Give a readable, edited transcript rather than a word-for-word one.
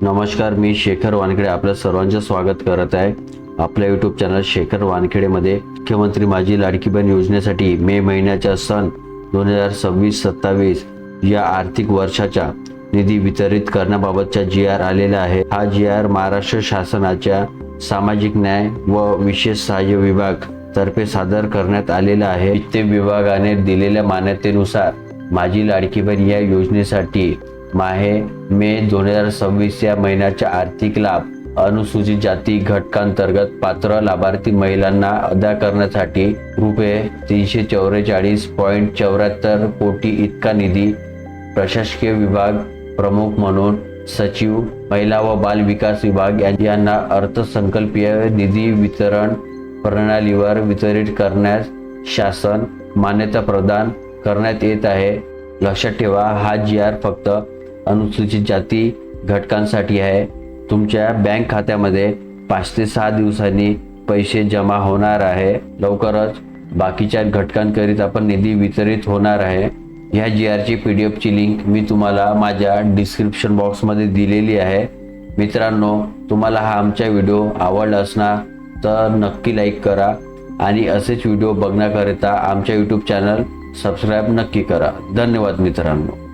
नमस्कार, मी शेखर वानखेडे आपल्या सर्वांचे स्वागत करत आहे आपल्या यूट्यूब चॅनल शेखर वानखेडेमध्ये। मुख्यमंत्री माझी लाडकी बहीण योजनेसाठी मे महिन्याच्या सन 2026-27 या आर्थिक वर्षाच्या निधी वितरित करण्याबाबतचा GR आलेला आहे। हा GR महाराष्ट्र शासनाच्या सामाजिक न्याय व विशेष सहाय्य विभाग तर्फे सादर करण्यात आलेला आहे। वित्त विभागाने दिलेल्या मान्यतेनुसार माझी लाडकी बहीण या योजनेसाठी मे 2026 या महिन्याचा आर्थिक लाभ अनुसूचित जाती घटकांतर्गत पात्र लाभार्थी महिलांना अदा करण्यासाठी रुपये 344.74 कोटी इतका निधी प्रशासकीय विभाग प्रमुख म्हणून सचिव महिला व बाल विकास विभाग यांना अर्थसंकल्पीय निधी वितरण प्रणालीवर वितरित करण्यास शासन मान्यता प्रदान करण्यात येत आहे। लक्षात ठेवा, हा GR फक्त अनुसूचित जाती घटकांसाठी आहे। तुमच्या बँक खात्यामध्ये 5 ते 6 दिवसांनी पैसे जमा होणार आहे। लवकरच बाकीच्या घटकांकरिता पण निधी वितरित होणार आहे। ह्या GR ची PDF ची लिंक मी तुम्हाला माझ्या डिस्क्रिप्शन बॉक्समध्ये दिलेली आहे। मित्रांनो, तुम्हाला हा आमचा व्हिडिओ आवडला असणार तर नक्की लाईक करा आणि असेच व्हिडिओ बघण्याकरिता आमच्या YouTube चॅनल सबस्क्राइब नक्की करा। धन्यवाद मित्रांनो।